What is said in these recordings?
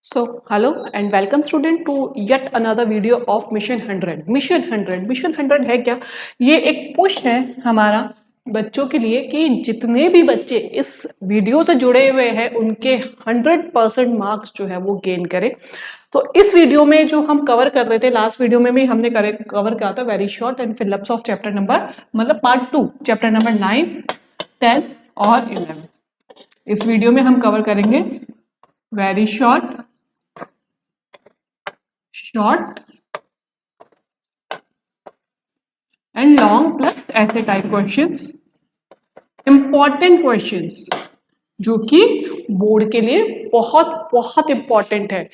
Hello and welcome student to yet another video of Mission 100. Mission 100 है क्या? ये एक पुश है हमारा बच्चों के लिए कि जितने भी बच्चे इस वीडियो से जुड़े हुए हैं उनके 100% मार्क्स जो है वो गेन करें। तो इस वीडियो में जो हम कवर कर रहे थे, लास्ट वीडियो में भी हमने कवर किया था very short and fill-ups of chapter number मतलब पार्ट 2 चैप्टर नंबर 9, 10 और 11। इस वीडियो में हम कवर करेंगे very short and long plus ऐसे टाइप क्वेश्चंस, इंपॉर्टेंट क्वेश्चंस जो कि बोर्ड के लिए बहुत बहुत इंपॉर्टेंट है।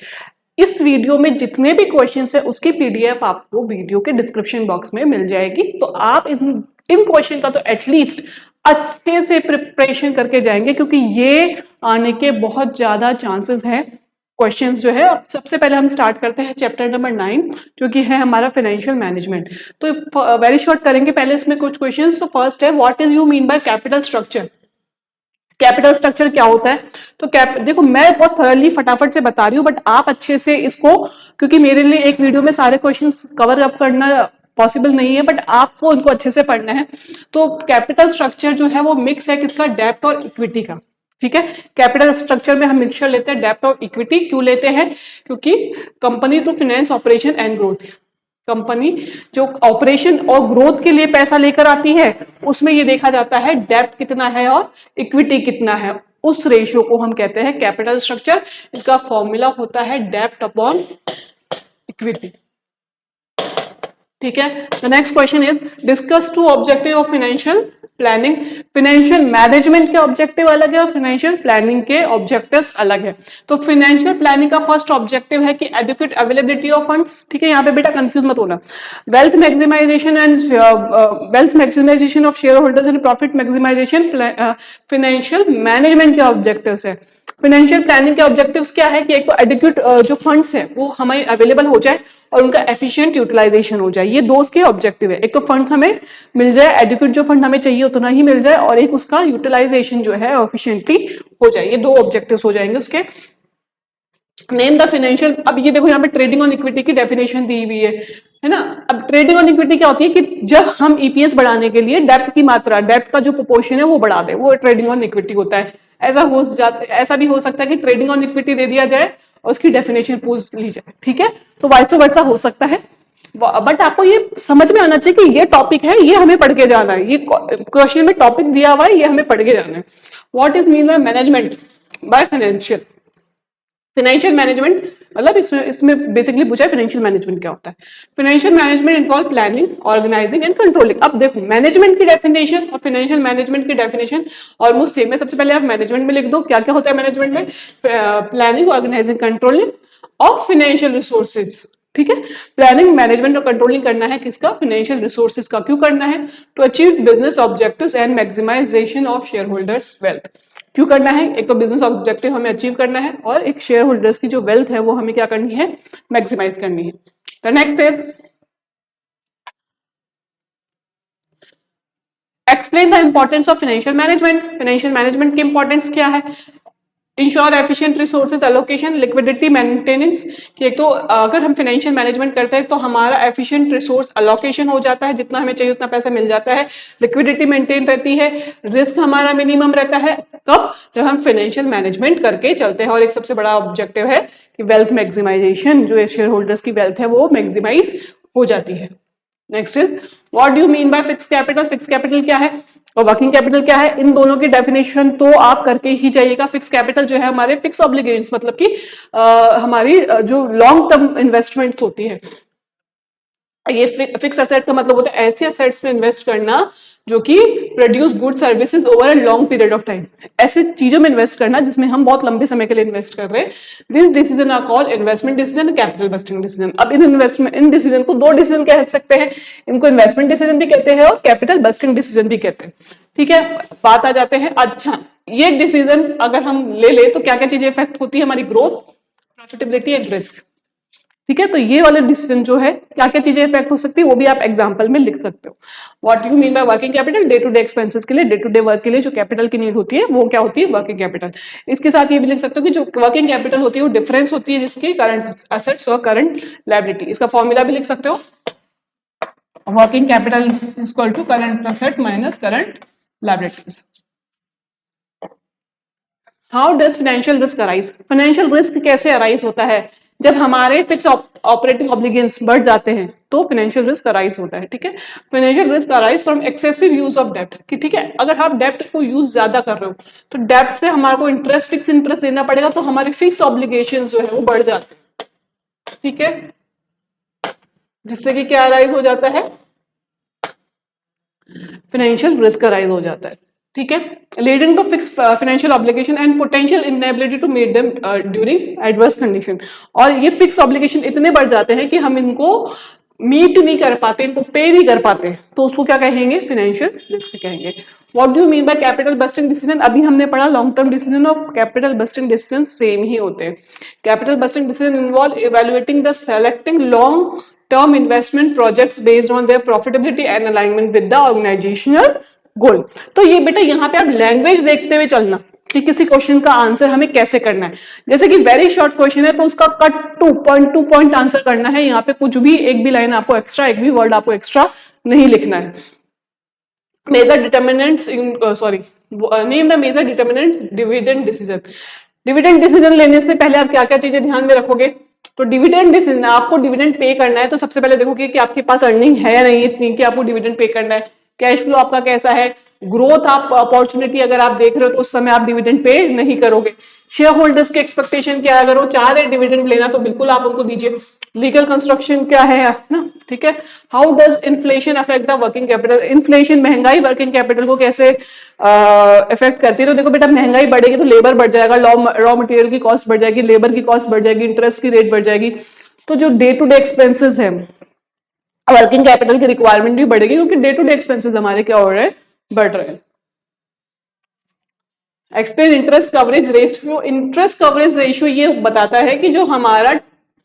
इस वीडियो में जितने भी क्वेश्चंस है उसकी पीडीएफ आपको वीडियो के डिस्क्रिप्शन बॉक्स में मिल जाएगी, तो आप इन क्वेश्चन का तो एटलीस्ट अच्छे से प्रिपरेशन करके जाएंगे क्योंकि ये आने के बहुत ज्यादा चांसेस हैं। क्वेश्चंस जो है, सबसे पहले हम स्टार्ट करते हैं चैप्टर नंबर 9 जो कि है हमारा फाइनेंशियल मैनेजमेंट। तो वेरी शॉर्ट करेंगे पहले इसमें कुछ क्वेश्चंस। तो फर्स्ट है, what is you mean by capital structure? Capital structure क्या होता है? तो देखो मैं बहुत थॉरली फटाफट से बता रही हूँ, बट आप अच्छे से इसको, क्योंकि मेरे लिए एक वीडियो में सारे क्वेश्चंस कवर अप करना पॉसिबल नहीं है, बट आपको उनको अच्छे से पढ़ना है। तो कैपिटल स्ट्रक्चर जो है वो मिक्स है किसका? डेब्ट और इक्विटी का। ठीक है, कैपिटल स्ट्रक्चर में हम मिक्सचर लेते हैं डेब्ट और इक्विटी। क्यों लेते हैं? क्योंकि company to finance operation and growth, company जो ऑपरेशन और ग्रोथ के लिए पैसा लेकर आती है उसमें ये देखा जाता है डेब्ट कितना है और इक्विटी कितना है, उस रेशियो को हम कहते हैं कैपिटल स्ट्रक्चर। इसका फॉर्मूला होता है डेब्ट अपॉन इक्विटी। ठीक है, the next question is discuss to objective of financial planning. Financial management के ऑब्जेक्टिव अलग है और फाइनेंशियल प्लानिंग के ऑब्जेक्टिव्स अलग है। तो फाइनेंशियल प्लानिंग का फर्स्ट ऑब्जेक्टिव है कि एडुकेट अवेलेबिलिटी ऑफ फंड्स। ठीक है, यहाँ पे बेटा कंफ्यूज मत होना। Wealth maximization and wealth maximization of share holders and profit maximization financial management के ऑब्जेक्टिव्स है। फाइनेंशियल प्लानिंग के ऑब्जेक्टिव्स क्या है कि एक तो एडिक्यूट जो फंड्स है वो हमें अवेलेबल हो जाए और उनका एफिशिएंट यूटिलाइजेशन हो जाए। ये दो उसके ऑब्जेक्टिव है, एक तो फंड्स हमें मिल जाए, एडिक्यूट जो फंड हमें चाहिए उतना ही मिल जाए, और एक उसका यूटिलाइजेशन जो है एफिशिएंटली हो जाए। ये दो ऑब्जेक्टिव्स हो जाएंगे उसके। नेम द फाइनेंशियल, अब ये देखो यहाँ पे ट्रेडिंग ऑन इक्विटी की डेफिनेशन दी हुई है ना। अब ट्रेडिंग ऑन इक्विटी क्या होती है कि जब हम ईपीएस बढ़ाने के लिए डेब्ट की मात्रा, डेब्ट का जो प्रोपोर्शन है वो बढ़ा दे, वो ट्रेडिंग ऑन इक्विटी होता है। ऐसा भी हो सकता है कि ट्रेडिंग ऑन इक्विटी दे दिया जाए और उसकी डेफिनेशन पूछ ली जाए। ठीक है, तो वैसा वैसा हो सकता है, बट आपको ये समझ में आना चाहिए कि ये टॉपिक है, ये हमें पढ़ के जाना है। ये क्वेश्चन में टॉपिक दिया हुआ है, ये हमें पढ़ के जाना है। What is mean by management by financial? Financial management मतलब इसमें बेसिकली पूछा है फाइनेंशियल मैनेजमेंट क्या होता है। Financial management involve planning, organizing and controlling. अब देखो मैनेजमेंट की डेफिनेशन और फाइनेंशियल मैनेजमेंट की डेफिनेशन ऑलमोस्ट सेम है। सबसे पहले आप मैनेजमेंट में लिख दो क्या क्या होता है मैनेजमेंट में। Planning, organizing, controlling of financial resources. ठीक है, प्लानिंग, मैनेजमेंट और कंट्रोलिंग करना है किसका? फाइनेंशियल रिसोर्सेज का। क्यों करना है? To achieve business objectives and maximization of share holders wealth. क्यों करना है? एक तो बिजनेस ऑब्जेक्टिव हमें अचीव करना है और एक शेयर होल्डर्स की जो वेल्थ है वो हमें क्या करनी है? मैक्सिमाइज करनी है। The next is explain the importance of financial management. Financial management की इंपॉर्टेंस क्या है? Ensure efficient resources allocation, liquidity maintenance. कि एक तो अगर हम फाइनेंशियल मैनेजमेंट करते हैं तो हमारा एफिशिएंट रिसोर्स अलोकेशन हो जाता है, जितना हमें चाहिए उतना पैसा मिल जाता है, लिक्विडिटी मेंटेन रहती है, रिस्क हमारा मिनिमम रहता है। कब? जब हम फाइनेंशियल मैनेजमेंट करके चलते हैं। और एक सबसे बड़ा ऑब्जेक्टिव है कि वेल्थ मैक्सिमाइजेशन, जो शेयर होल्डर्स की वेल्थ है वो मैक्सिमाइज हो जाती है। Next is what do you mean by fix capital? Fix capital क्या है और वर्किंग कैपिटल क्या है? इन दोनों की डेफिनेशन तो आप करके ही जाइएगा। फिक्स कैपिटल जो है हमारे फिक्स ऑब्लिगेशंस, मतलब कि हमारी जो लॉन्ग टर्म इन्वेस्टमेंट्स होती है। ये फिक्स एसेट का मतलब होता है ऐसे एसेट्स में इन्वेस्ट करना जो कि produce good services over a long period of time. ऐसे चीजों में इन्वेस्ट करना जिसमें हम बहुत लंबे समय के लिए इन्वेस्ट कर रहे हैं। This decision are called investment decision, capital budgeting decision. अब इन डिसीजन को दो डिसीजन कह सकते हैं, इनको इन्वेस्टमेंट डिसीजन भी कहते हैं और कैपिटल बस्टिंग डिसीजन भी कहते हैं। ठीक है, बात आ जाते हैं। अच्छा, ये डिसीजन अगर हम ले तो क्या क्या चीजें इफेक्ट होती है? हमारी ग्रोथ, प्रॉफिटेबिलिटी एंड रिस्क। ठीक है, तो ये वाले डिसीजन जो है क्या क्या चीजें इफेक्ट हो सकती है वो भी आप एग्जांपल में लिख सकते हो। What you mean by working capital, day to day expenses के लिए, डे टू डे वर्क के लिए जो कैपिटल की नीड होती है वो क्या होती है, वर्किंग कैपिटल। इसके साथ ये भी लिख सकते हो कि जो वर्किंग कैपिटल होती है वो डिफरेंस होती है जिसकी करंट एसेट्स और करंट लायबिलिटी। इसका फॉर्मूला भी लिख सकते हो, working capital is equal to current asset minus current liabilities. How does financial risk arise, financial risk कैसे अराइज होता है, जब हमारे फिक्स ऑपरेटिंग ऑब्लिगेशंस बढ़ जाते हैं तो फाइनेंशियल रिस्क अराइज होता है। ठीक है, financial risk arise from excessive use of डेब्ट, कि ठीक है अगर आप डेब्ट को यूज ज्यादा कर रहे हो तो डेब्ट से हमारे को इंटरेस्ट, फिक्स इंटरेस्ट देना पड़ेगा, तो हमारे फिक्स ऑब्लिगेशन जो है वो बढ़ जाते हैं। ठीक है, जिससे कि क्या अराइज हो जाता है, फाइनेंशियल रिस्क अराइज हो जाता है। ठीक है, leading to fix financial obligation and potential inability to meet them during adverse condition. और ये फिक्स ऑब्लिगेशन इतने बढ़ जाते हैं कि हम इनको मीट नहीं कर पाते, इनको पे नहीं कर पाते, तो उसको क्या कहेंगे, फाइनेंशियल रिस्क कहेंगे। What do you mean by capital budgeting decision, अभी हमने पढ़ा लॉन्ग टर्म डिसीजन और कैपिटल बस्टिंग डिसीजन सेम ही होते हैं। Capital budgeting decision involve evaluating the selecting long term investment projects based on their profitability and alignment with the organizational goal। तो ये बेटा यहाँ पे आप लैंग्वेज देखते हुए चलना कि किसी क्वेश्चन का आंसर हमें कैसे करना है। जैसे कि वेरी शॉर्ट क्वेश्चन है तो उसका कट टू पॉइंट आंसर करना है, यहाँ पे कुछ भी एक भी लाइन आपको एक्स्ट्रा, एक भी वर्ड आपको एक्स्ट्रा नहीं लिखना है। Major determinants in sorry name the major determinants dividend decision. Dividend decision लेने से पहले आप क्या क्या चीजें ध्यान में रखोगे, तो डिविडेंड डिसीजन, आपको डिविडेंड पे करना है तो सबसे पहले देखोगे कि आपके पास अर्निंग है या नहीं इतनी कि आपको डिविडेंड पे करना है, कैश फ्लो आपका कैसा है, ग्रोथ आप अपॉर्चुनिटी अगर आप देख रहे हो तो उस समय आप डिविडेंड पे नहीं करोगे, शेयर होल्डर्स के एक्सपेक्टेशन क्या है, अगर वो चाह रहे डिविडेंड लेना तो बिल्कुल आप उनको दीजिए, लीगल कंस्ट्रक्शन क्या है ना। ठीक है, how does inflation affect the working capital, inflation महंगाई वर्किंग कैपिटल को कैसे इफेक्ट करती है, तो देखो बेटा महंगाई बढ़ेगी तो लेबर बढ़ जाएगा, रॉ मटेरियल की कॉस्ट बढ़ जाएगी, लेबर की कॉस्ट बढ़ जाएगी, इंटरेस्ट की रेट बढ़ जाएगी, तो जो डे टू डे एक्सपेंसेस है वर्किंग कैपिटल की रिक्वायरमेंट भी बढ़ेगी क्योंकि डे टू डे एक्सपेंसेस हमारे क्या हो रहे हैं, बढ़ रहे हैं। Explain interest coverage ratio, interest coverage ratio ये बताता है कि जो हमारा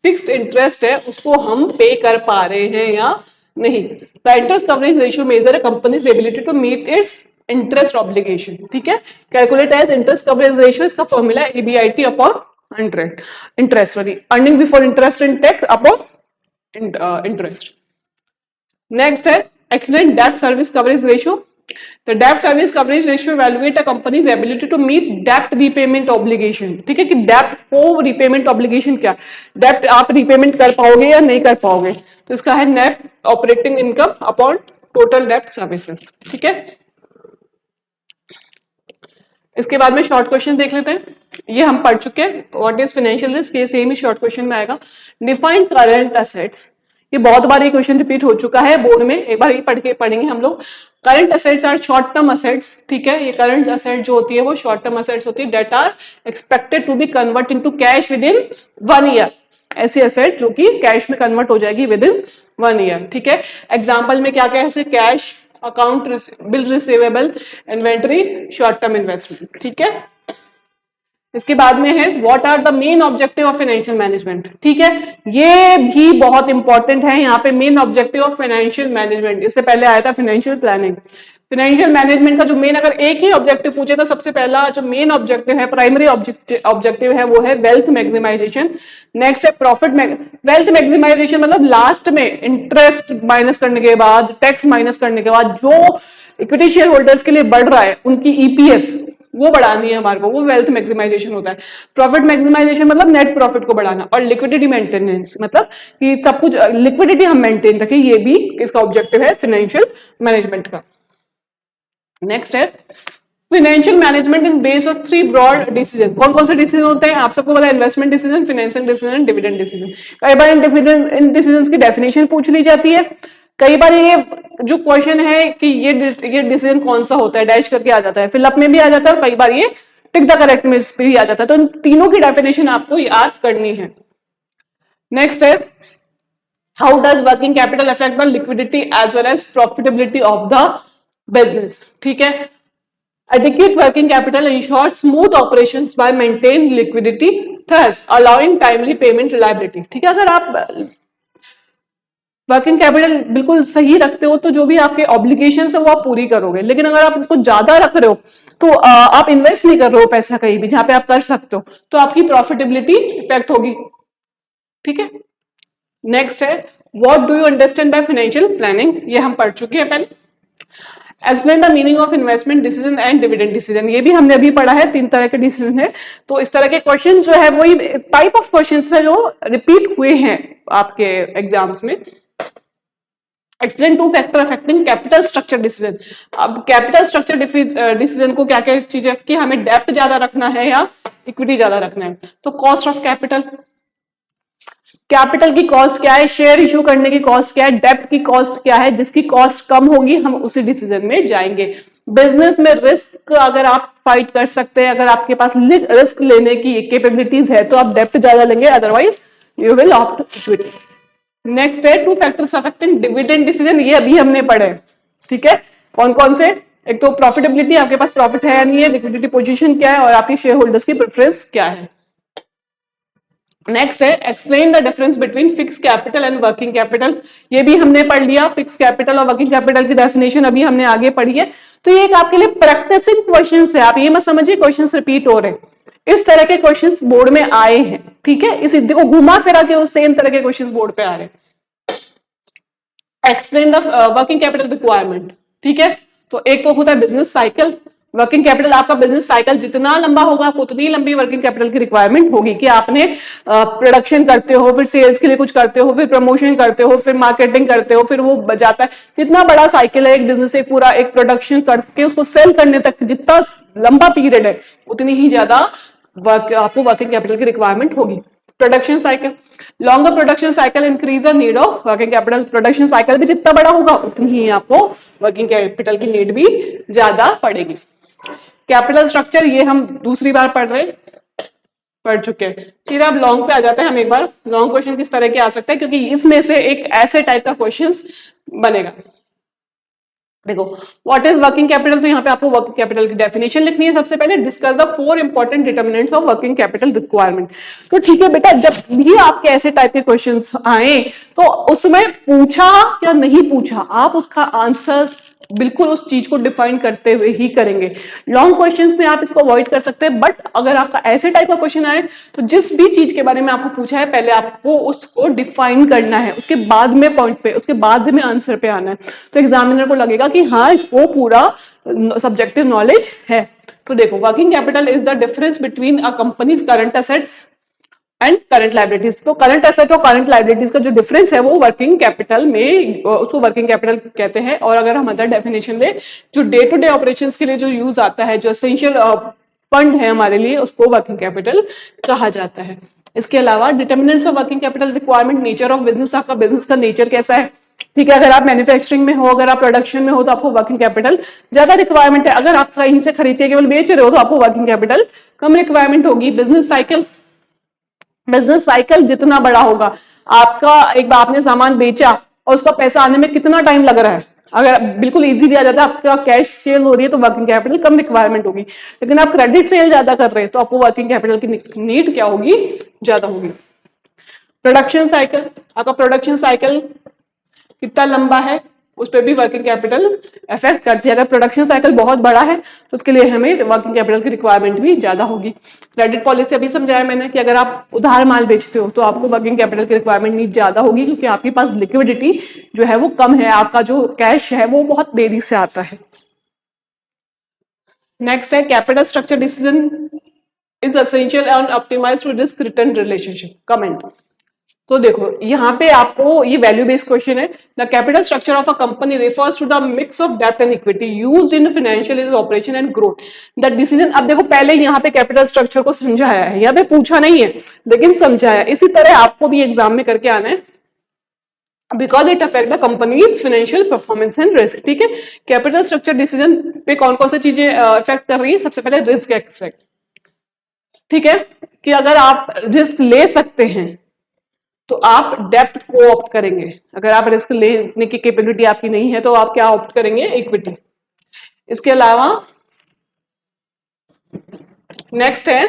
फिक्स्ड इंटरेस्ट है उसको हम पे कर पा रहे हैं या नहीं। The interest coverage ratio measure companies ability to meet its interest obligation. ठीक है, calculate as interest coverage ratio, इसका formula EBIT upon interest sorry earning before interest and tax upon interest. Next है एक्सप्लेन डेब्ट service coverage ratio. The debt service coverage ratio evaluate a company's ability to meet debt repayment obligation। ठीक है, कि debt को repayment obligation क्या, debt आप repayment कर पाओगे या नहीं कर पाओगे, तो इसका है net operating income upon total debt services। ठीक है, इसके बाद में शॉर्ट क्वेश्चन देख लेते हैं, ये हम पढ़ चुके हैं, व्हाट इज फाइनेंशियल रिस्क, ये सेम ही शॉर्ट क्वेश्चन में आएगा। डिफाइन करंट एसेट्स, ये बहुत बार ये क्वेश्चन रिपीट हो चुका है बोर्ड में, एक बार ये पढ़ेंगे हम लोग। Current assets are short term assets. ठीक है, ये करंट एसेट जो होती है वो शॉर्ट टर्म एसेट्स होती है, that are expected to be convert into cash within 1 year, ऐसी एसेट जो कि कैश में कन्वर्ट हो जाएगी विद इन 1 ईयर। ठीक है, एग्जाम्पल में क्या क्या है, ऐसे cash, account bill receivable, inventory, short term investment. ठीक है, इसके बाद में है what are the main objective of financial management. ठीक है, ये भी बहुत इंपॉर्टेंट है, यहाँ पे main objective of financial management, इससे पहले आया था फाइनेंशियल प्लानिंग। फाइनेंशियल मैनेजमेंट का जो मेन अगर एक ही ऑब्जेक्टिव पूछे तो सबसे पहला जो मेन ऑब्जेक्टिव है, प्राइमरी ऑब्जेक्टिव है वो है वेल्थ मैक्सिमाइजेशन। नेक्स्ट है प्रॉफिट, वेल्थ मैक्सिमाइजेशन मतलब लास्ट में इंटरेस्ट माइनस करने के बाद, टैक्स माइनस करने के बाद जो इक्विटी शेयर होल्डर्स के लिए बढ़ रहा है उनकी ईपीएस वो बढ़ानी है हमारे को, वो वेल्थ मैक्सिमाइजेशन होता है। प्रॉफिट मैक्सिमाइजेशन मतलब नेट प्रॉफिट को बढ़ाना, और लिक्विडिटी मेंटेनेंस मतलब कि सब कुछ लिक्विडिटी हम मेंटेन रखें, ये भी इसका ऑब्जेक्टिव है फाइनेंशियल मैनेजमेंट का। नेक्स्ट है financial management is based on 3 broad decision. कौन कौन से डिसीजन होते हैं आपको पता है, investment decision, financial decision, dividend decision. कई बार इन डिसीजन की डेफिनेशन पूछ ली जाती है, कई बार ये जो क्वेश्चन है कि ये डिसीजन कौन सा होता है डैश करके आ जाता है, फिलअप में भी आ जाता है, और कई बार ये टिक द करेक्ट में भी आ जाता है, तो इन तीनों की डेफिनेशन आपको याद करनी है। नेक्स्ट है how does working capital affect the liquidity as well as profitability of the business. ठीक है, adequate working capital ensures smooth operations by maintaining liquidity thus allowing timely payment reliability. ठीक है, अगर आप वर्किंग कैपिटल बिल्कुल सही रखते हो तो जो भी आपके ऑब्लिगेशन है वो आप पूरी करोगे, लेकिन अगर आप इसको ज्यादा रख रहे हो तो आप इन्वेस्ट नहीं कर रहे हो पैसा कहीं भी जहां पे आप कर सकते हो, तो आपकी प्रॉफिटेबिलिटी इफेक्ट होगी। ठीक है, नेक्स्ट है what do you understand by financial planning, ये हम पढ़ चुके हैं पहले। Explain the meaning of investment decision and dividend decision, ये भी हमने अभी पढ़ा है, 3 तरह के डिसीजन है। तो इस तरह के क्वेश्चन जो है वही टाइप ऑफ क्वेश्चन है जो रिपीट हुए हैं आपके एग्जाम्स में। Explain two factor affecting capital structure decision, अब कैपिटल स्ट्रक्चर डिसीजन को क्या क्या चीजें कि हमें डेप्थ ज्यादा रखना है या इक्विटी ज्यादा रखना है। तो कॉस्ट ऑफ कैपिटल, कैपिटल की कॉस्ट क्या है, शेयर इशू करने की कॉस्ट क्या है, डेप्ट की कॉस्ट क्या है, जिसकी कॉस्ट कम होगी हम उसी डिसीजन में जाएंगे। बिजनेस में रिस्क अगर आप फाइट कर सकते हैं, अगर आपके पास रिस्क लेने की कैपेबिलिटीज है तो आप डेप्ट ज्यादा लेंगे, otherwise you will opt equity. Next है two factors affecting dividend decision, ये अभी हमने पढ़े। ठीक है, कौन कौन से, एक तो प्रॉफिटेबिलिटी, आपके पास प्रॉफिट है या नहीं है, लिक्विडिटी पोजीशन क्या है, और आपकी शेयर होल्डर्स की प्रेफरेंस क्या है। नेक्स्ट है explain the difference between fix capital and working capital, ये भी हमने पढ़ लिया, फिक्स कैपिटल और वर्किंग कैपिटल की डेफिनेशन अभी हमने आगे पढ़ी है। तो ये एक आपके लिए प्रैक्टिसिंग क्वेश्चंस है, आप ये मत समझिए क्वेश्चंस रिपीट हो रहे, इस तरह के क्वेश्चंस बोर्ड में आए हैं। ठीक है, इस को घुमा फिरा के उस सेम तरह के क्वेश्चंस बोर्ड पे आ रहे हैं। Explain the working capital requirement. ठीक है, तो एक तो होता है बिजनेस साइकिल, वर्किंग कैपिटल, आपका बिजनेस साइकिल जितना लंबा होगा उतनी लंबी वर्किंग कैपिटल की रिक्वायरमेंट होगी कि आपने प्रोडक्शन करते हो, फिर सेल्स के लिए कुछ करते हो, फिर प्रमोशन करते हो, फिर मार्केटिंग करते हो, फिर वो बजाता है, जितना बड़ा साइकिल है एक बिजनेस, एक पूरा एक प्रोडक्शन करके उसको सेल करने तक जितना लंबा पीरियड है उतनी ही ज्यादा आपको वर्किंग कैपिटल की रिक्वायरमेंट होगी। Production cycle, longer production cycle increase the need of working capital, production cycle भी जितना बड़ा होगा उतनी ही आपको वर्किंग कैपिटल की नीड भी ज्यादा पड़ेगी। कैपिटल स्ट्रक्चर ये हम दूसरी बार पढ़ चुके हैं। चलिए अब लॉन्ग पे आ जाते हैं, हम एक बार लॉन्ग क्वेश्चन किस तरह के आ सकते हैं, क्योंकि इसमें से एक ऐसे टाइप का क्वेश्चन बनेगा। देखो व्हाट इज वर्किंग कैपिटल, तो यहाँ पे आपको वर्किंग कैपिटल की डेफिनेशन लिखनी है। सबसे पहले discuss the 4 important determinants of working capital requirement. तो ठीक है बेटा, जब भी आपके ऐसे टाइप के क्वेश्चंस आए तो उसमें पूछा या नहीं पूछा, आप उसका आंसर बिल्कुल उस चीज को डिफाइन करते हुए ही करेंगे। लॉन्ग क्वेश्चंस में आप इसको अवॉइड कर सकते हैं, बट अगर आपका ऐसे टाइप का क्वेश्चन आए तो जिस भी चीज के बारे में आपको पूछा है पहले आपको उसको डिफाइन करना है, उसके बाद में पॉइंट पे, उसके बाद में आंसर पे आना है। तो एग्जामिनर को लगेगा कि हाँ इसको पूरा सब्जेक्टिव नॉलेज है। तो देखो working capital is the difference between a companies current assets and current liabilities. तो करंट एसेट और करंट लाइबिलिटीज का जो डिफरेंस है वो वर्किंग कैपिटल में, उसको वर्किंग कैपिटल कहते हैं। और अगर हम अदर डेफिनेशन दें, जो डे टू डे ऑपरेशंस के लिए जो यूज आता है, जो एसेंशियल फंड है हमारे लिए, उसको वर्किंग कैपिटल कहा जाता है। इसके अलावा determinants of working capital requirement, nature of business, आपका बिजनेस का नेचर कैसा है। ठीक है, अगर आप मैन्युफैक्चरिंग में हो, अगर आप प्रोडक्शन में हो तो आपको वर्किंग कैपिटल ज्यादा रिक्वायरमेंट है। अगर आप कहीं से खरीद के केवल बेच रहे हो तो आपको वर्किंग कैपिटल कम रिक्वायरमेंट होगी। बिजनेस साइकिल, बिजनेस साइकिल जितना बड़ा होगा, आपका एक बार आपने सामान बेचा और उसका पैसा आने में कितना टाइम लग रहा है, अगर बिल्कुल इजीली आ जाता है, आपका कैश सेल हो रही है तो वर्किंग कैपिटल कम रिक्वायरमेंट होगी। लेकिन आप क्रेडिट सेल ज्यादा कर रहे हैं तो आपको वर्किंग कैपिटल की नीड क्या होगी, ज्यादा होगी। प्रोडक्शन साइकिल, आपका प्रोडक्शन साइकिल कितना लंबा है उस पर भी वर्किंग कैपिटल इफेक्ट करती है। अगर प्रोडक्शन साइकिल बहुत बड़ा है तो उसके लिए हमें वर्किंग कैपिटल की रिक्वायरमेंट भी ज्यादा होगी। क्रेडिट पॉलिसी अभी समझाया मैंने कि अगर आप उधार माल बेचते हो तो आपको वर्किंग कैपिटल की रिक्वायरमेंट नीड ज्यादा होगी, क्योंकि आपके पास लिक्विडिटी जो है वो कम है, आपका जो कैश है वो बहुत देरी से आता है। नेक्स्ट है capital structure decision is essential and optimise to risk return relationship. Comment, तो देखो यहाँ पे आपको ये वैल्यू बेस्ड क्वेश्चन है। The capital structure of a company refers to the mix of डेब्ट and equity used in financial operation and growth. The decision, अब देखो पहले यहाँ पे कैपिटल स्ट्रक्चर को समझाया है, यहाँ पे पूछा नहीं है लेकिन समझाया। इसी तरह आपको भी एग्जाम में करके आना है, because it affect the companies financial performance and risk. ठीक है, कैपिटल स्ट्रक्चर डिसीजन पे कौन कौन सी चीजें इफेक्ट कर रही है, सबसे पहले रिस्क एक्सपेक्ट। ठीक है, कि अगर आप रिस्क ले सकते हैं तो आप डेप्ट को ऑप्ट करेंगे, अगर आप रिस्क लेने की कैपेबिलिटी आपकी नहीं है तो आप क्या ऑप्ट करेंगे, इक्विटी। इसके अलावा नेक्स्ट है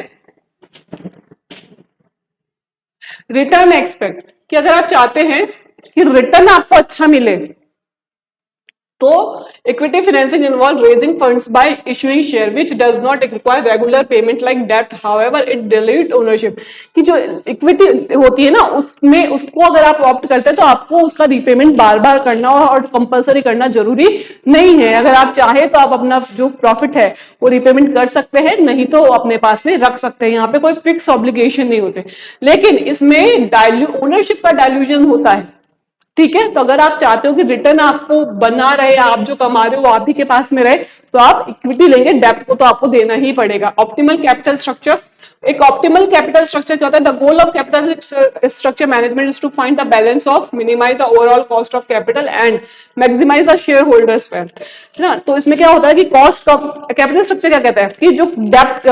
रिटर्न एक्सपेक्ट, कि अगर आप चाहते हैं कि रिटर्न आपको अच्छा मिले तो equity financing involve raising funds by issuing share which does not require regular payment like debt, however it dilute ownership. कि जो इक्विटी होती है ना उसमें उसको अगर आप ऑप्ट करते हैं तो आपको उसका रीपेमेंट बार बार करना और कंपलसरी करना जरूरी नहीं है। अगर आप चाहे तो आप अपना जो प्रॉफिट है वो रीपेमेंट कर सकते हैं, नहीं तो अपने पास में रख सकते हैं, यहाँ पे कोई फिक्स ऑब्लिगेशन नहीं होते। लेकिन इसमें ओनरशिप का डायल्यूजन होता है, ठीक है। तो अगर आप चाहते हो कि रिटर्न आपको बना रहे, आप जो कमा रहे हो आप ही के पास में रहे, तो आप इक्विटी लेंगे, डेब्ट को तो आपको देना ही पड़ेगा। ऑप्टिमल कैपिटल स्ट्रक्चर, एक ऑप्टिमल कैपिटल स्ट्रक्चर क्या होता है? The goal of capital structure management is to find the balance of minimize the overall cost of capital and maximize the share holders wealth, है ना। तो इसमें क्या होता है कि कॉस्ट ऑफ कैपिटल स्ट्रक्चर क्या कहता है कि जो डेब्ट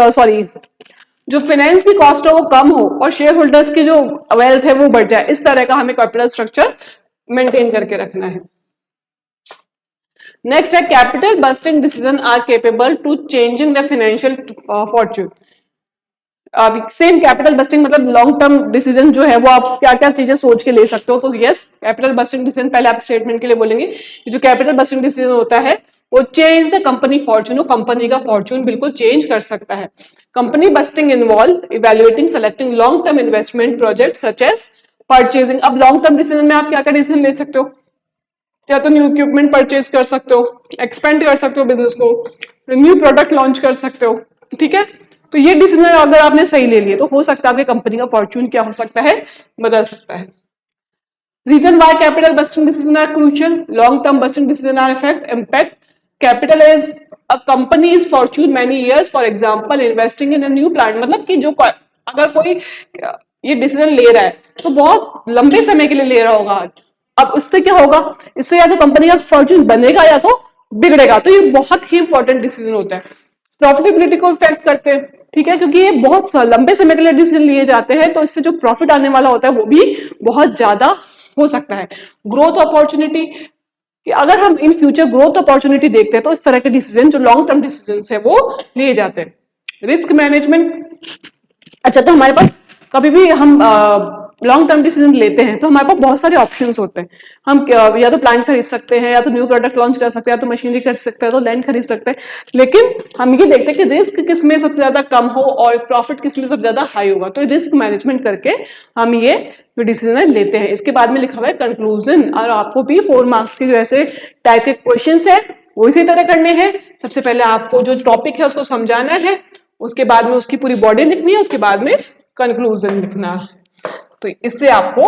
जो फाइनेंस की कॉस्ट है वो कम हो और शेयर होल्डर्स की जो वेल्थ है वो बढ़ जाए, इस तरह का हमें कैपिटल स्ट्रक्चर मेंटेन करके रखना है। नेक्स्ट है capital budgeting decision are capable to changing the financial fortune. अब सेम कैपिटल बस्टिंग मतलब लॉन्ग टर्म डिसीजन जो है वो आप क्या क्या चीजें सोच के ले सकते हो। तो यस, कैपिटल बस्टिंग डिसीजन पहले आप स्टेटमेंट के लिए बोलेंगे, जो कैपिटल बस्टिंग डिसीजन होता है वो चेंज द कंपनी फॉर्च्यून, वो कंपनी का फॉर्च्यून बिल्कुल चेंज कर सकता है। Company budgeting involve evaluating selecting long term investment project such as purchasing. अब लॉन्ग टर्म डिसीजन में आप क्या क्या डिसीजन ले सकते हो? या तो न्यू इक्विपमेंट परचेज कर सकते हो, एक्सपेंड कर सकते हो बिजनेस को, न्यू प्रोडक्ट लॉन्च कर सकते हो, ठीक है। तो ये डिसीजन अगर आपने सही ले लिए तो हो सकता है आपकी कंपनी का फॉर्च्यून क्या हो सकता है, बदल सकता है। Reason why capital budgeting decision are crucial, long term budgeting decision are effect impact capital is a company is fortune many years, for example investing in a new plant. मतलब कि जो अगर कोई ये डिसीजन ले रहा है तो बहुत लंबे समय के लिए ले रहा होगा। अब उससे क्या होगा, इससे या तो कंपनी का फॉर्च्यून बनेगा या तो बिगड़ेगा। तो ये बहुत ही इंपॉर्टेंट डिसीजन होता है। प्रॉफिटेबिलिटी को इफेक्ट करते हैं, ठीक है, क्योंकि ये बहुत लंबे समय के लिए डिसीजन लिए जाते हैं, तो इससे जो प्रॉफिट आने वाला होता है वो भी बहुत ज्यादा हो सकता है। ग्रोथ अपॉर्चुनिटी, कि अगर हम इन फ्यूचर ग्रोथ अपॉर्चुनिटी देखते हैं तो इस तरह के डिसीजन जो लॉन्ग टर्म डिसीजन है वो लिए जाते हैं। रिस्क मैनेजमेंट, अच्छा तो हमारे पास कभी भी हम लॉन्ग टर्म डिसीजन लेते हैं तो हमारे पास बहुत सारे ऑप्शंस होते हैं। हम या तो प्लांट खरीद सकते हैं, या तो न्यू प्रोडक्ट लॉन्च कर सकते हैं, या तो मशीनरी खरीद सकते हैं, तो लैंड खरीद सकते हैं। लेकिन हम ये देखते हैं कि रिस्क किस में सबसे ज्यादा कम हो और प्रॉफिट किस में सबसे ज्यादा हाई होगा। तो रिस्क मैनेजमेंट करके हम ये जो डिसीजन लेते हैं। इसके बाद में लिखा हुआ है कंक्लूजन, और आपको भी 4 मार्क्स के जो ऐसे टाइप के क्वेश्चन है वो इसी तरह करने हैं। सबसे पहले आपको जो टॉपिक है उसको समझाना है, उसके बाद में उसकी पूरी बॉडी लिखनी है, उसके बाद में कंक्लूजन लिखना है। तो इससे आपको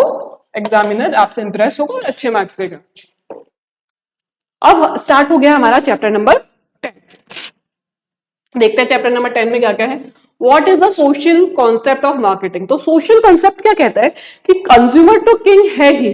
एग्जामिनर आपसे इंप्रेस होगा और अच्छे मार्क्स देगा। अब स्टार्ट हो गया हमारा चैप्टर नंबर 10। देखते हैं चैप्टर नंबर 10 में क्या क्या है। What is the social concept of marketing. तो सोशल कॉन्सेप्ट क्या कहता है कि कंज्यूमर तो किंग है ही,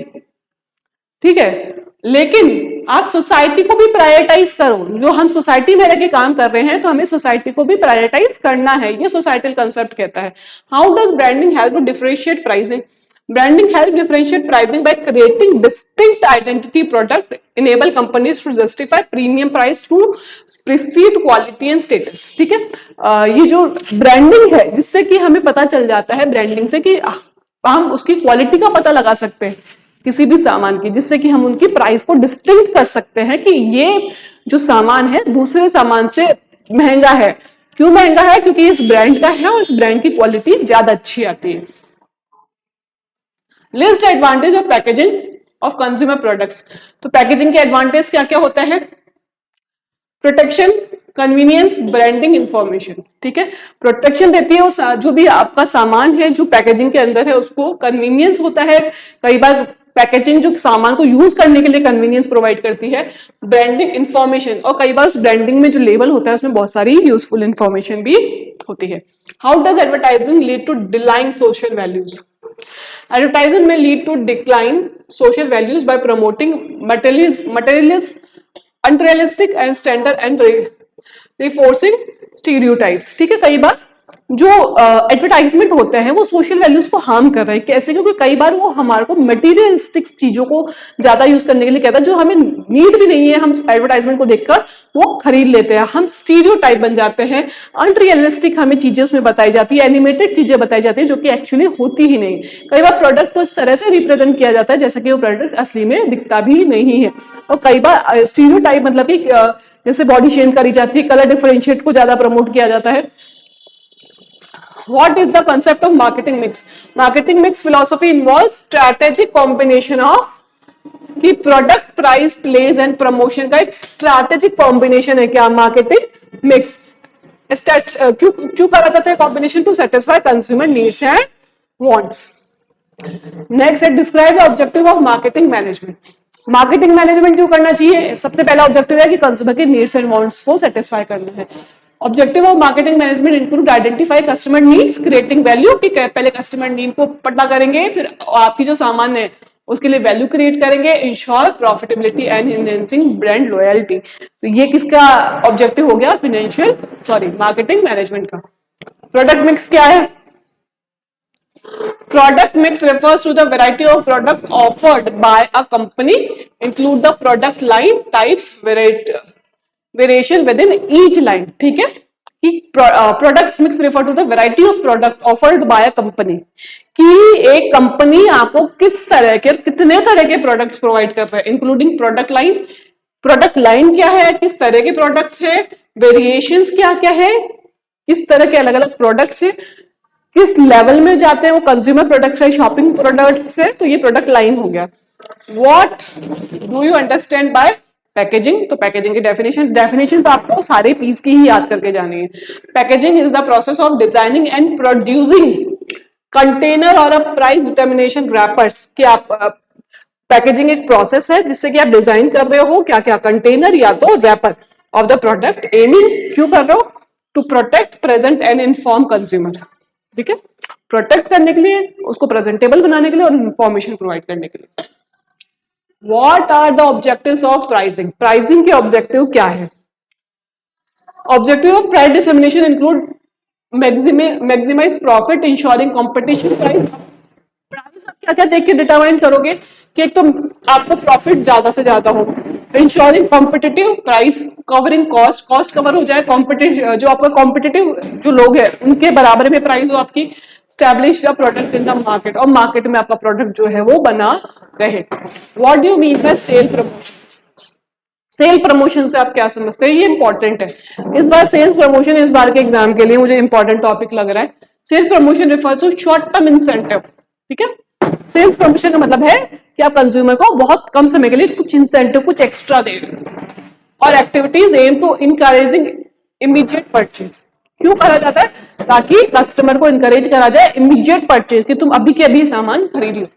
ठीक है, लेकिन आप सोसाइटी को भी प्रायोरिटाइज करो। जो हम सोसाइटी में रह के काम कर रहे हैं तो हमें सोसाइटी को भी प्रायोरिटाइज करना है, ये सोसाइटल कंसेप्ट कहता है। How does branding help to differentiate pricing. Branding help differentiate pricing by creating distinct identity product, enable companies to justify premium price through perceived quality and status, ठीक है। ये जो ब्रांडिंग है जिससे कि हमें पता चल जाता है ब्रांडिंग से कि हम उसकी क्वालिटी का पता लगा सकते हैं किसी भी सामान की, जिससे कि हम उनकी प्राइस को डिस्टिंक्ट कर सकते हैं कि ये जो सामान है दूसरे सामान से महंगा है। क्यों महंगा है? क्योंकि इस ब्रांड का है और इस ब्रांड की क्वालिटी ज्यादा अच्छी आती है। List advantage of packaging of consumer products. तो पैकेजिंग के एडवांटेज क्या क्या होता है? प्रोटेक्शन, कन्वीनियंस, ब्रांडिंग, इंफॉर्मेशन, ठीक है। प्रोटेक्शन देती है वो जो भी आपका सामान है जो पैकेजिंग के अंदर है उसको। कन्वीनियंस होता है, कई बार पैकेजिंग जो सामान को यूज करने के लिए कन्वीनियंस प्रोवाइड करती है। ब्रांडिंग, इंफॉर्मेशन, और कई बार उस ब्रांडिंग में जो लेबल होता है उसमें बहुत सारी यूजफुल इंफॉर्मेशन भी होती है। How does advertising lead to decline social values. Advertising में lead to decline social values by promoting materialism, unrealistic and standard and reinforcing stereotypes, ठीक है। कई बार जो एडवर्टाइजमेंट होते हैं वो सोशल वैल्यूज को हार्म कर रहे हैं। कैसे? क्योंकि कई बार वो हमारे को मटेरियलिस्टिक चीजों को ज्यादा यूज करने के लिए कहता है, जो हमें नीड भी नहीं है, हम एडवर्टाइजमेंट को देखकर वो खरीद लेते हैं। हम स्टीरियोटाइप बन जाते हैं, अनरियलिस्टिक हमें चीजें उसमें बताई जाती है, एनिमेटेड चीजें बताई जाती है जो कि एक्चुअली होती ही नहीं। कई बार प्रोडक्ट को इस तरह से रिप्रेजेंट किया जाता है जैसा कि वो प्रोडक्ट असली में दिखता भी नहीं है। और कई बार स्टीरियोटाइप मतलब कि जैसे बॉडी शेम करी जाती है, कलर डिफरेंशिएट को ज्यादा प्रमोट किया जाता है। What is the concept of marketing mix? Marketing mix philosophy involves strategic combination of कि product, price, place and promotion का एक स्ट्रैटेजिक कॉम्बिनेशन है क्या मार्केटिंग मिक्स। क्यों क्यों करा जाता है combination? To satisfy consumer needs and wants. Next है describe the objective of marketing management. Marketing management क्यों करना चाहिए? सबसे पहला ऑब्जेक्टिव है कि कंज्यूमर के नीड्स एंड वांट्स को सेटिस्फाई करना है। Objective of marketing management include identify customer needs, creating value, कि पहले कस्टमर नीड को पता करेंगे, फिर आपकी जो सामान है उसके लिए वैल्यू क्रिएट करेंगे, ensure profitability and enhancing brand loyalty. तो ये किसका ऑब्जेक्टिव हो गया? मार्केटिंग मैनेजमेंट का। प्रोडक्ट मिक्स क्या है? Product mix refers to the variety of product offered by a company, include the product line types, variation within each line। ठीक है कि product mix refer to the variety of product offered by a company, कि एक company आपको किस तरह के, कितने तरह के प्रोडक्ट्स प्रोवाइड कर रहा है, including product line. Product line क्या है? किस तरह के प्रोडक्ट्स है, वेरिएशंस क्या क्या है, किस तरह के अलग अलग प्रोडक्ट्स है, किस लेवल में जाते हैं वो, कंज्यूमर प्रोडक्ट्स है, शॉपिंग प्रोडक्ट्स है, तो ये प्रोडक्ट लाइन हो गया। What do you understand by packaging? तो पैकेजिंग की डेफिनेशन तो आपको सारे पीस की ही याद करके जानी है। Packaging is the process of designing and producing container और अ प्राइस डिटर्मिनेशन रैपर्स। कि आप पैकेजिंग एक प्रोसेस है जिससे कि आप डिजाइन कर रहे हो क्या क्या, कंटेनर या तो रैपर ऑफ द प्रोडक्ट। एमिंग क्यों कर रहे हो? To protect, present and inform consumer. ठीक है, प्रोटेक्ट करने के लिए, उसको प्रेजेंटेबल बनाने के लिए और इंफॉर्मेशन प्रोवाइड करने के लिए। What are the objectives of pricing? Pricing के ऑब्जेक्टिव क्या है? Objective of price determination include maximize profit, ensuring competition. Price आप क्या क्या देख के डिटरमाइन करोगे? कि एक तो आपको प्रॉफिट ज्यादा से ज्यादा हो, ensuring competitive price, covering cost, cost cover हो जाए, कॉम्पिटिटिव जो आपका कॉम्पिटिटिव जो लोग हैं उनके बराबर में प्राइस हो आपकी, establish the product in the market, और मार्केट में आपका प्रोडक्ट जो है वो बना रहे। What do you mean by sale promotion? Sale promotion से आप क्या समझते हैं? ये इंपॉर्टेंट है इस बार। सेल्स प्रमोशन इस बार के एग्जाम के लिए मुझे इंपॉर्टेंट टॉपिक लग रहा है। Sale promotion refers to short term incentive. ठीक है, सेल्स प्रमोशन का मतलब है कि आप कंज्यूमर को बहुत कम समय के लिए कुछ इंसेंटिव, कुछ एक्स्ट्रा दे रहे हो। और activities aim to encouraging immediate purchase. क्यों करा जाता है? ताकि कस्टमर को इनकरेज करा जाए इमीडिएट परचेज, कि तुम अभी के अभी सामान खरीद लो।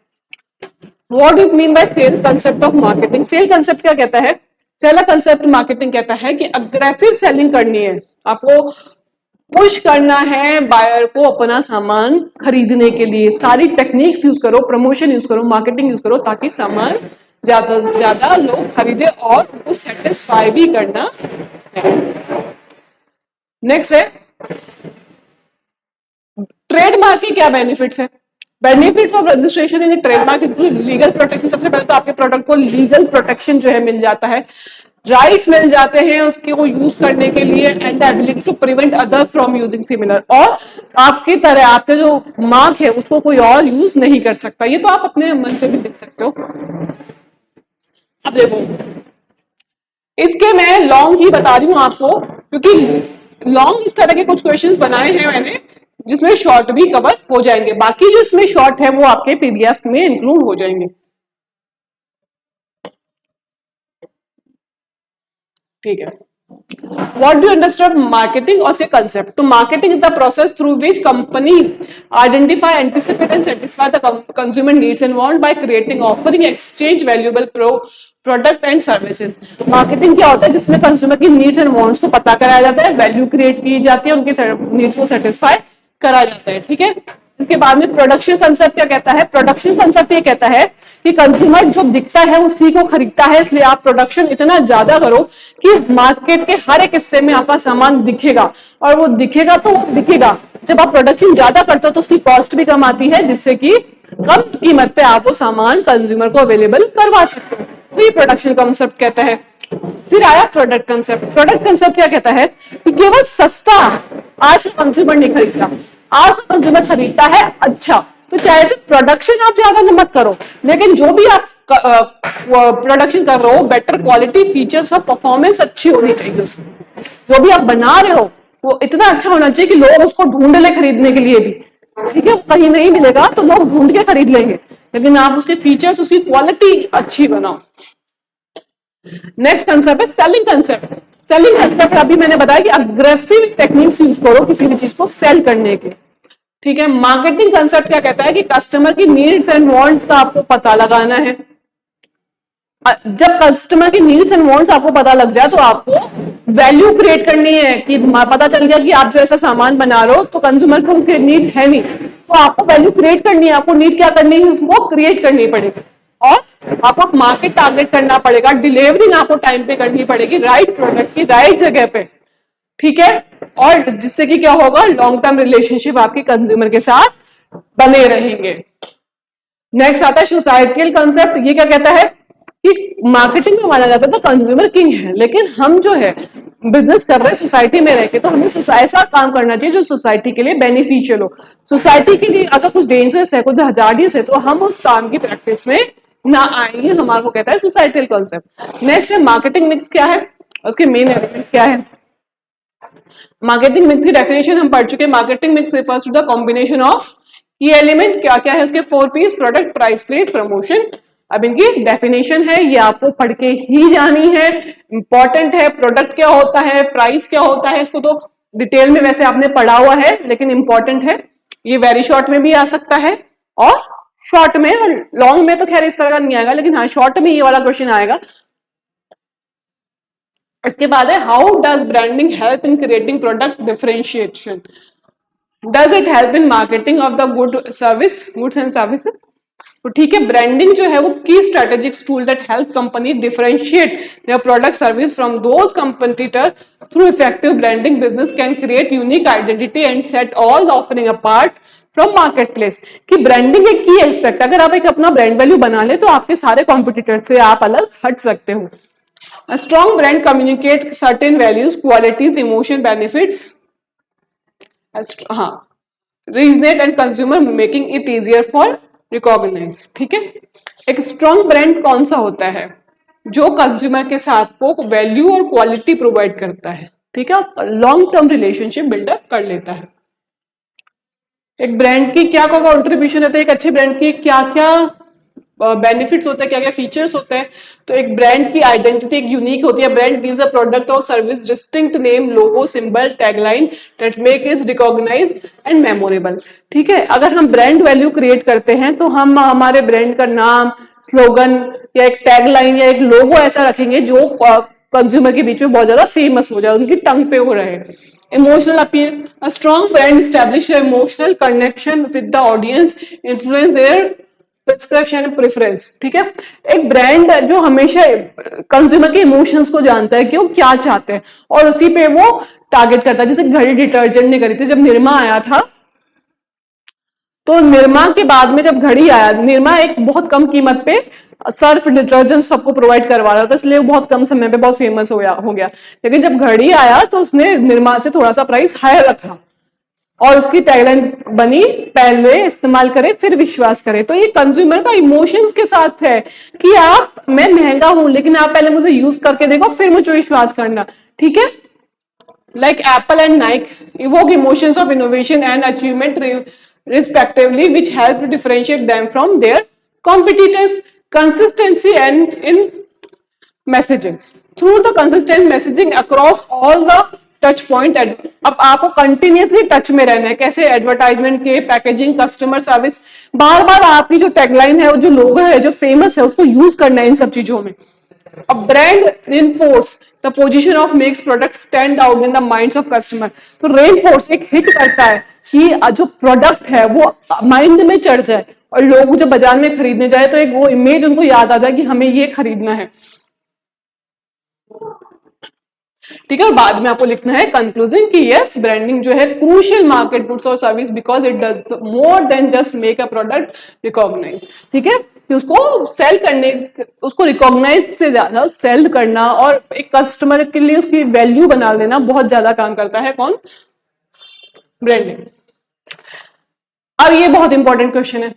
What is mean by sell concept of marketing? Sell concept क्या कहता है? सेल कंसेप्ट मार्केटिंग कहता है कि अग्रेसिव सेलिंग करनी है, आपको पुश करना है बायर को अपना सामान खरीदने के लिए। सारी टेक्निक्स यूज करो, प्रमोशन यूज करो, मार्केटिंग यूज करो, ताकि सामान ज्यादा से ज्यादा लोग खरीदे और उनको सेटिस्फाई भी करना है। नेक्स्ट है ट्रेडमार्क के क्या बेनिफिट्स है? Benefits of registration in trademark include legal protection. सबसे पहले तो आपके प्रोडक्ट को लीगल प्रोटेक्शन जो है मिल जाता है, राइट्स मिल जाते हैं उसके को यूज करने के लिए, and ability to prevent other from using similar. और आपकी तरह आपके जो मार्क है उसको कोई और यूज नहीं कर सकता। ये तो आप अपने मन से भी देख सकते हो। अब देखो, इसके मैं लॉन्ग ही बता रही हूं आपको, क्योंकि लॉन्ग इस तरह के कुछ क्वेश्चंस बनाए हैं मैंने जिसमें शॉर्ट भी कवर हो जाएंगे, बाकी जो इसमें शॉर्ट है वो आपके पीडीएफ में इंक्लूड हो जाएंगे। ठीक है, What do you understand marketing और उसके concept? तो marketing is the process through which companies identify, anticipate and satisfy the consumer needs and want by creating, offering, exchange valuable product and services। Marketing क्या होता है? जिसमें consumer की needs and wants को पता कराया जाता है, value create की जाती है, उनके needs को satisfy करा जाता है। ठीक है, इसके बाद में प्रोडक्शन कंसेप्ट क्या कहता है? प्रोडक्शन कंसेप्ट ये कहता है कि कंज्यूमर जो दिखता है उसी को खरीदता है, इसलिए आप प्रोडक्शन इतना ज्यादा करो कि मार्केट के हर एक हिस्से में आपका सामान दिखेगा, और वो दिखेगा तो वो दिखेगा। जब आप प्रोडक्शन ज्यादा करते हो तो उसकी कॉस्ट भी कम आती है, जिससे कि कम कीमत पे आप वो सामान कंज्यूमर को अवेलेबल करवा सकते हो। तो ये प्रोडक्शन कंसेप्ट कहता है। फिर आया प्रोडक्ट कंसेप्ट। प्रोडक्ट कंसेप्ट क्या कहता है कि केवल सस्ता आज का कंज्यूमर नहीं खरीदता, आज का कंज्यूमर खरीदता है अच्छा। तो चाहे जो प्रोडक्शन आप ज्यादा मत करो, लेकिन जो भी आप प्रोडक्शन कर रहे हो बेटर क्वालिटी, फीचर्स और परफॉर्मेंस अच्छी होनी चाहिए उसकी। जो भी आप बना रहे हो वो इतना अच्छा होना चाहिए कि लोग उसको ढूंढ ले खरीदने के लिए भी, ठीक है। कहीं नहीं मिलेगा तो लोग ढूंढ के खरीद लेंगे, लेकिन आप उसके फीचर्स, उसकी क्वालिटी अच्छी बनाओ। नेक्स्ट कंसेप्ट है सेलिंग कंसेप्ट। सेलिंग कंसेप्ट अभी मैंने बताया कि अग्रेसिव टेक्निक्स यूज करो किसी भी चीज को सेल करने के, ठीक है। मार्केटिंग कंसेप्ट क्या कहता है कि कस्टमर की नीड्स एंड वांट्स का आपको पता लगाना है। जब कस्टमर की नीड्स एंड वांट्स आपको पता लग जाए तो आपको वैल्यू क्रिएट करनी है कि पता चल गया कि आप जो ऐसा सामान बना रहे हो तो कंज्यूमर को उनके नीड है नहीं, तो आपको वैल्यू क्रिएट करनी है। आपको नीड क्या करनी है? उसको क्रिएट करनी पड़ेगी, और आपको मार्केट टारगेट करना पड़ेगा, डिलीवरी आपको टाइम पे करनी पड़ेगी, राइट प्रोडक्ट की राइट जगह पे, ठीक है। और जिससे कि क्या होगा, लॉन्ग टर्म रिलेशनशिप आपके कंज्यूमर के साथ बने रहेंगे। नेक्स्ट आता है सोसाइटल कंसेप्ट। ये क्या कहता है कि मार्केटिंग में माना जाता है तो कंज्यूमर किंग है, लेकिन हम जो है बिजनेस कर रहे हैं सोसाइटी में रह के, तो हमें ऐसा काम करना चाहिए जो सोसाइटी के लिए बेनिफिशियल हो। सोसाइटी के लिए अगर कुछ डेंजरस है, कुछ हजार्डियस है, तो हम उस काम की प्रैक्टिस में ना आएंगे, हमारे को कहता है सोसाइटल कंसेप्ट। नेक्स्ट है मार्केटिंग मिक्स। क्या है उसके मेन एलिमेंट क्या है? मार्केटिंग मिक्स की डेफिनेशन हम पढ़ चुके हैं। Marketing mix refers to the combination of key element. क्या क्या है उसके? 4 Ps, product, price, place, promotion. अब इनकी डेफिनेशन है, ये आपको पढ़ के ही जानी है, इंपॉर्टेंट है। प्रोडक्ट क्या होता है, प्राइस क्या होता है, इसको तो डिटेल में वैसे आपने पढ़ा हुआ है, लेकिन इंपॉर्टेंट है। ये वेरी शॉर्ट में भी आ सकता है और शॉर्ट में, और लॉन्ग में तो खैर इस तरह का नहीं आएगा, लेकिन हाँ शॉर्ट में ये वाला क्वेश्चन आएगा। इसके बाद है how does branding help in creating product differentiation. Does it help in marketing of the goods and services. तो ठीक है, ब्रांडिंग जो है वो की strategic tool that help company differentiate their product service from those competitor. Through effective branding business can create unique identity and set all offering apart from market place. कि branding एक की एस्पेक्ट, अगर आप एक अपना ब्रांड वैल्यू बना ले तो आपके सारे कॉम्पिटिटर से आप अलग हट सकते हो। A strong brand communicates certain values, qualities, emotion, benefits, हाँ, resonate and consumer making it easier for recognize। ठीक है, एक स्ट्रॉन्ग ब्रांड कौन सा होता है? जो कंज्यूमर के साथ को वैल्यू और क्वालिटी प्रोवाइड करता है, ठीक है, लॉन्ग टर्म रिलेशनशिप बिल्डअप कर लेता है। एक ब्रांड की क्या क्या कॉन्ट्रीब्यूशन होता है, एक अच्छे ब्रांड की क्या क्या बेनिफिट्स होते हैं, क्या क्या फीचर्स होते हैं। तो एक ब्रांड की आइडेंटिटी एक यूनिक होती है। ब्रांड गिव्स अ प्रोडक्ट और service distinct name, logo, symbol, tagline that make it recognize and memorable. ठीक है, अगर हम ब्रांड वैल्यू क्रिएट करते हैं तो हम हमारे ब्रांड का नाम, स्लोगन या एक टैगलाइन या एक लोगो ऐसा रखेंगे जो कंज्यूमर के बीच में बहुत ज्यादा फेमस हो जाए, उनकी टंग पे हो रहे। Emotional appeal. A strong brand establishes an emotional connection with the audience, influence their prescription preference. ठीक है, एक ब्रांड जो हमेशा कंज्यूमर के इमोशंस को जानता है कि वो क्या चाहते हैं और उसी पे वो टारगेट करता है। जैसे घड़ी डिटर्जेंट ने करी थी, जब निरमा आया था तो निरमा के बाद में जब घड़ी आया, निरमा एक बहुत कम कीमत पे सर्फ डिटर्जेंट सबको प्रोवाइड करवा रहा था, इसलिए वो बहुत कम समय पे बहुत फेमस हो गया। लेकिन जब घड़ी आया तो उसने निरमा से थोड़ा सा प्राइस हायर रखा और उसकी टैगलाइन बनी, पहले इस्तेमाल करें फिर विश्वास करें। तो ये कंज्यूमर का इमोशंस के साथ है कि मैं महंगा हूं लेकिन आप पहले मुझे यूज करके देखो फिर मुझे विश्वास करना। ठीक है, like Apple and Nike evoke emotions of innovation and achievement respectively, which help to differentiate them from their competitors. Consistency and in messaging, through the consistent messaging across all the touch point. अब आपको continuously touch में रहना है। कैसे? Advertisement के, packaging, customer service, बार बार आपकी जो tagline है, जो लोगो है, जो फेमस है, उसको यूज करना है इन सब चीजों में। अब brand enforce, the position of makes product stand out in the minds of customer. तो रेनफोर्स एक हिट करता है कि जो प्रोडक्ट है वो माइंड में चढ़ जाए और लोग जब बाजार में खरीदने जाए तो एक वो इमेज उनको याद आ जाए कि हमें ये खरीदना है। ठीक है, और बाद में आपको लिखना है कंक्लूजन कि यस ब्रांडिंग जो है क्रूशियल मार्केट गुड्स और service because it does more than just make a product recognize. ठीक है, कि उसको सेल करने, उसको रिकॉग्नाइज से ज्यादा सेल करना और एक कस्टमर के लिए उसकी वैल्यू बना देना बहुत ज्यादा काम करता है कौन? ब्रांडिंग। अब ये बहुत इंपॉर्टेंट क्वेश्चन है,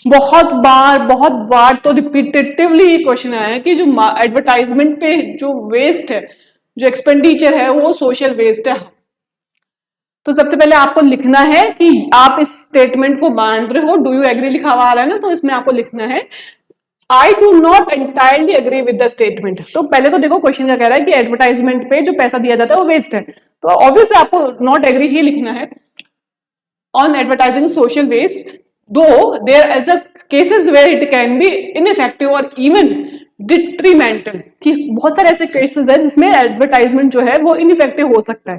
बहुत बार तो रिपीटेटिवली ये क्वेश्चन आया है कि जो एडवर्टाइजमेंट पे जो वेस्ट है, जो एक्सपेंडिचर है वो सोशल वेस्ट है। तो सबसे पहले आपको लिखना है कि आप इस स्टेटमेंट को मान रहे हो, डू यू एग्री लिखा हुआ आ रहा है ना, तो इसमें आपको लिखना है I do not entirely agree with the statement. तो पहले तो देखो क्वेश्चन क्या कह रहा है कि एडवर्टाइजमेंट पे जो पैसा दिया जाता है वो वेस्ट है, तो ऑब्वियसली आपको नॉट एग्री ही लिखना है on advertising social waste, though there is a cases where it can be ineffective or even detrimental, कि बहुत सारे ऐसे केसेस हैं जिसमें एडवर्टाइजमेंट जो है वो इनइफेक्टिव हो सकता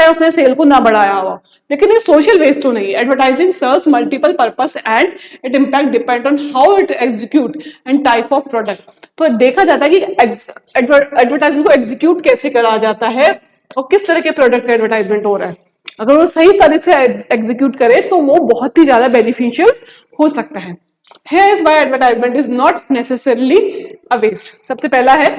है उसने सेल को ना बढ़ाया हुआ, लेकिन ये सोशल वेस्ट तो नहीं। Advertising serves multiple purpose and it impact depend on how it execute and type of product. तो देखा जाता है कि एडवर्टाइजमेंट को एग्जीक्यूट कैसे करा जाता है और किस तरह के प्रोडक्ट का एडवर्टाइजमेंट हो रहा है। अगर वो सही तरह से एग्जीक्यूट करे तो वो बहुत ही ज्यादा बेनिफिशियल हो सकता है। Here is why advertisement is not necessarily a waste। सबसे पहला है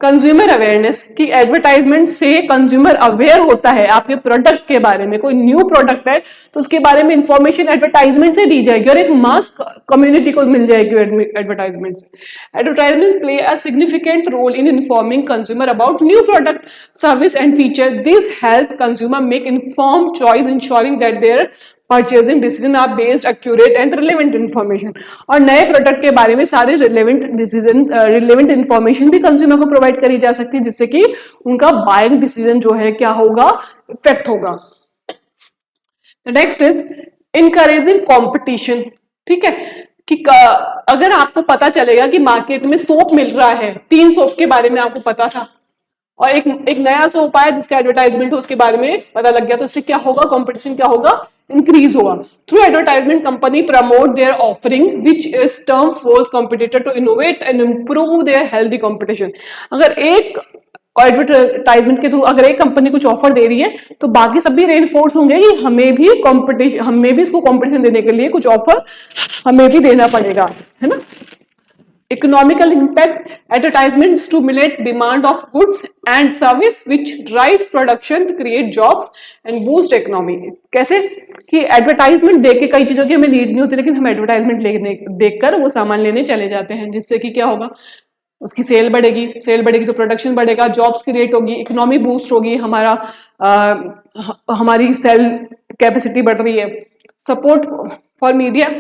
कंज्यूमर अवेयरनेस, कि एडवर्टाइजमेंट से कंज्यूमर अवेयर होता है आपके प्रोडक्ट के बारे में। कोई न्यू प्रोडक्ट है तो उसके बारे में इंफॉर्मेशन एडवर्टाइजमेंट से दी जाएगी और एक मास कम्युनिटी को मिल जाएगी एडवर्टाइजमेंट से। Advertisement play a significant role in informing consumer about new product, service and feature. This help consumer make informed choice ensuring that their purchasing decision are based accurate and relevant information. और नए product के बारे में सारे relevant decision, relevant information भी consumer को provide करी जा सकती है, जिससे कि उनका बाइंग डिसीजन जो है क्या होगा, इफेक्ट होगा। Next is encouraging competition. ठीक है, कि अगर आपको पता चलेगा कि मार्केट में सोप मिल रहा है, 3 सोप के बारे में आपको पता था और एक नया सोप आया जिसका एडवर्टाइजमेंट हो उसके बारे में पता लग गया, तो इससे क्या होगा, कंपटीशन क्या होगा, इंक्रीज होगा। Through advertisement company promote their offering which is term force competitor to innovate and improve their healthy competition. अगर एक एडवर्टाइजमेंट के थ्रू अगर एक कंपनी कुछ ऑफर दे रही है तो बाकी सब भी रेनफोर्स होंगे कि हमें भी इसको कॉम्पिटिशन देने के लिए कुछ ऑफर हमें भी देना पड़ेगा, है ना। Economical impact, advertisements stimulate demand of goods and service which drives production, create jobs and boost economy। कैसे कि एडवर्टाइजमेंट देख के कई चीजों की हमें नीड नहीं होती, लेकिन हम एडवर्टाइजमेंट देखकर वो सामान लेने चले जाते हैं, जिससे कि क्या होगा, उसकी सेल बढ़ेगी तो प्रोडक्शन बढ़ेगा, जॉब्स क्रिएट होगी, इकोनॉमी बूस्ट होगी, हमारी सेल कैपेसिटी बढ़ रही है। Support for media,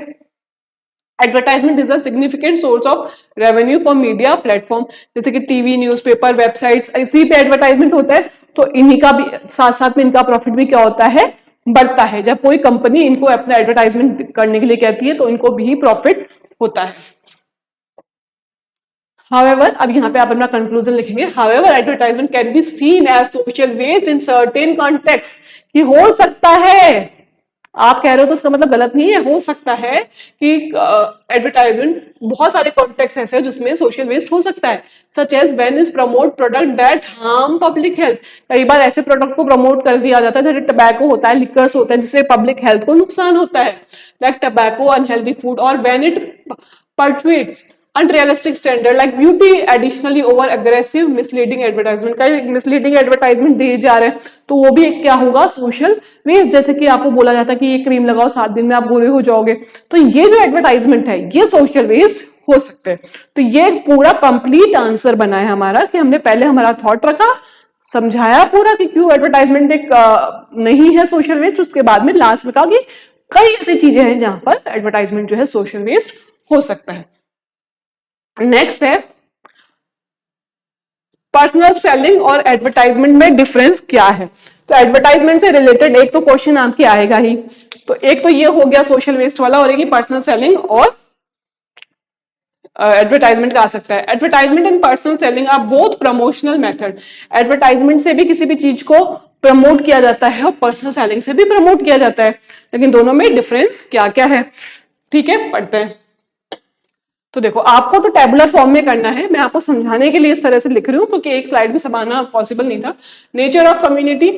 advertisement is a significant source of revenue for media platform, जैसे कि टीवी, न्यूज़पेपर, वेबसाइट्स, इसी पे एडवर्टाइजमेंट होता है, तो इन्हीं का भी साथ साथ में इनका प्रॉफिट भी क्या होता है, बढ़ता है। जब कोई कंपनी इनको अपना एडवर्टाइजमेंट करने के लिए कहती है तो इनको भी प्रॉफिट होता है। However, अब यहाँ पे आप अपना कंक्लूजन लिखेंगे, however advertisement can be seen as social waste in certain context, कि हो सकता है, आप कह रहे हो तो उसका मतलब गलत नहीं है, हो सकता है कि एडवर्टाइजमेंट बहुत सारे कॉन्टेक्स्ट ऐसे हैं जिसमें सोशल वेस्ट हो सकता है, such as when is promote product that harm public health. कई बार ऐसे प्रोडक्ट को प्रमोट कर दिया जाता है जैसे टबैको होता है, लिकर्स होते हैं, जिससे पब्लिक हेल्थ को नुकसान होता है, लाइक टबैको, अनहेल्दी फूड, और when it perpetuates unrealistic standard like beauty, additionally over aggressive misleading advertisement। का मिसलीडिंग एडवर्टाइजमेंट दिए जा रहे हैं तो वो भी एक क्या होगा, सोशल वेस्ट। जैसे कि आपको बोला जाता है कि ये क्रीम लगाओ 7 दिन में आप गोरे हो जाओगे, तो ये जो एडवर्टाइजमेंट है ये सोशल वेस्ट हो सकते हैं। तो ये पूरा कंप्लीट आंसर बना है हमारा, कि हमने पहले हमारा थॉट रखा, समझाया पूरा कि क्यों एडवर्टाइजमेंट एक नहीं है सोशल वेस्ट, उसके बाद में लास्ट में कहा कि कई ऐसी चीजें हैं जहां पर एडवर्टाइजमेंट जो है सोशल वेस्ट हो सकता है। नेक्स्ट है पर्सनल सेलिंग और एडवर्टाइजमेंट में डिफरेंस क्या है। तो एडवर्टाइजमेंट से रिलेटेड एक तो क्वेश्चन आपके आएगा ही, तो एक तो ये हो गया सोशल वेस्ट वाला, और एक ही पर्सनल सेलिंग और एडवर्टाइजमेंट का आ सकता है। Advertisement and personal selling are both promotional method. Advertisement से भी किसी भी चीज को प्रमोट किया जाता है और पर्सनल सेलिंग से भी प्रमोट किया जाता है, लेकिन दोनों में डिफरेंस क्या क्या है, ठीक है, पढ़ते हैं। तो देखो, आपको तो टेबुलर फॉर्म में करना है, मैं आपको समझाने के लिए इस तरह से लिख रही हूँ क्योंकि एक स्लाइड में समाना पॉसिबल नहीं था। Nature of community,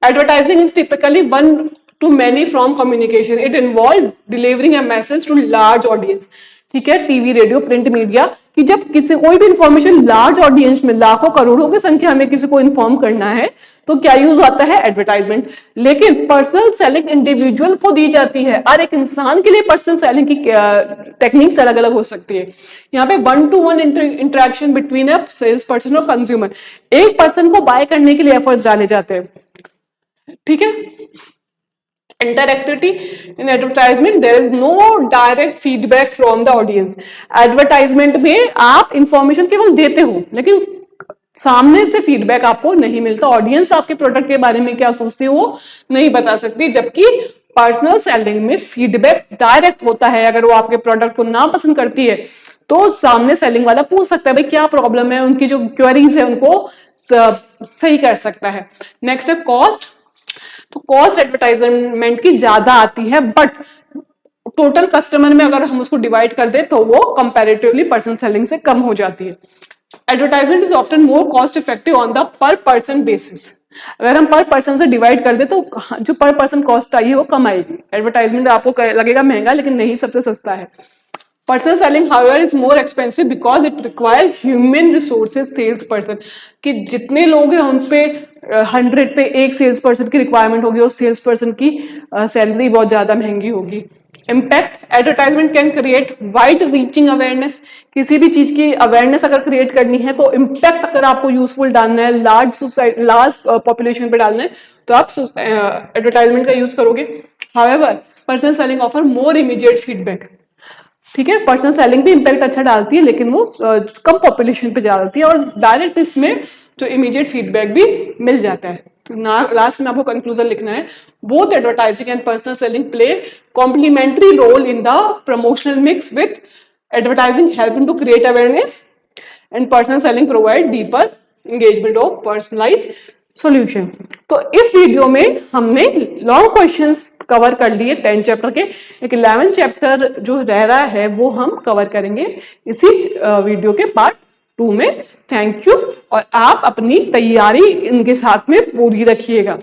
advertising is typically one to many from communication, it involve delivering a message to large audience, ठीक है, टीवी, रेडियो, प्रिंट मीडिया, कि जब किसी कोई भी इंफॉर्मेशन लार्ज ऑडियंस में, लाखों करोड़ों की संख्या में किसी को इन्फॉर्म करना है तो क्या यूज आता है, एडवर्टाइजमेंट। लेकिन पर्सनल सेलिंग इंडिविजुअल को दी जाती है, और एक इंसान के लिए पर्सनल सेलिंग की टेक्निक्स अलग अलग हो सकती है। यहाँ पे 1-to-1 interaction between a sales person और कंज्यूमर, एक पर्सन को बाय करने के लिए एफर्ट्स डाले जाते हैं, ठीक है। Interactivity in advertisement, there is no direct feedback from the audience. Advertisement में आप इंफॉर्मेशन केवल देते हो लेकिन सामने से फीडबैक आपको नहीं मिलता, ऑडियंस आपके प्रोडक्ट के बारे में क्या सोचती है वो नहीं बता सकती, जबकि पर्सनल सेलिंग में फीडबैक डायरेक्ट होता है। अगर वो आपके प्रोडक्ट को ना पसंद करती है तो सामने सेलिंग वाला पूछ सकता है भाई क्या प्रॉब्लम है, उनकी जो क्वेरीज है उनको सही कर सकता है। नेक्स्ट है कॉस्ट। तो कॉस्ट एडवर्टाइजमेंट की ज्यादा आती है, बट टोटल कस्टमर में अगर हम उसको डिवाइड कर दे तो वो कंपैरेटिवली पर्सनल सेलिंग से कम हो जाती है। Advertisement is often more cost effective on the पर पर्सन बेसिस। अगर हम पर पर्सन से डिवाइड कर दे तो जो पर पर्सन कॉस्ट आई है वो कम आएगी। एडवर्टाइजमेंट आपको लगेगा महंगा, लेकिन नहीं, सबसे सस्ता है। Personal selling however is more expensive because it require human resources sales person, कि जितने लोग हैं उन पे 100 पे एक सेल्स पर्सन की रिक्वायरमेंट होगी, उस सेल्स पर्सन की सैलरी बहुत ज्यादा महंगी होगी। Impact, advertisement can create wide reaching awareness. किसी भी चीज की अवेयरनेस अगर क्रिएट करनी है तो इम्पैक्ट अगर आपको यूजफुल डालना है, लार्ज पॉपुलेशन पे डालना है तो आप एडवर्टाइजमेंट का यूज करोगे। However personal selling offer more immediate feedback, ठीक है, पर्सनल सेलिंग भी इम्पैक्ट अच्छा डालती है लेकिन वो कम पॉपुलेशन पे डालती है, और डायरेक्ट इसमें जो इमीडिएट फीडबैक भी मिल जाता है। तो लास्ट में आपको कंक्लूजन लिखना है, both advertising and personal selling play complementary role in the promotional mix, with advertising helping to create awareness and personal selling provide deeper engagement of personalize solution. तो इस वीडियो में हमने लॉन्ग क्वेश्चंस कवर कर लिए 10 chapter के, एक 11 chapter जो रह रहा है वो हम कवर करेंगे इसी वीडियो के पार्ट 2 में। थैंक यू, और आप अपनी तैयारी इनके साथ में पूरी रखिएगा।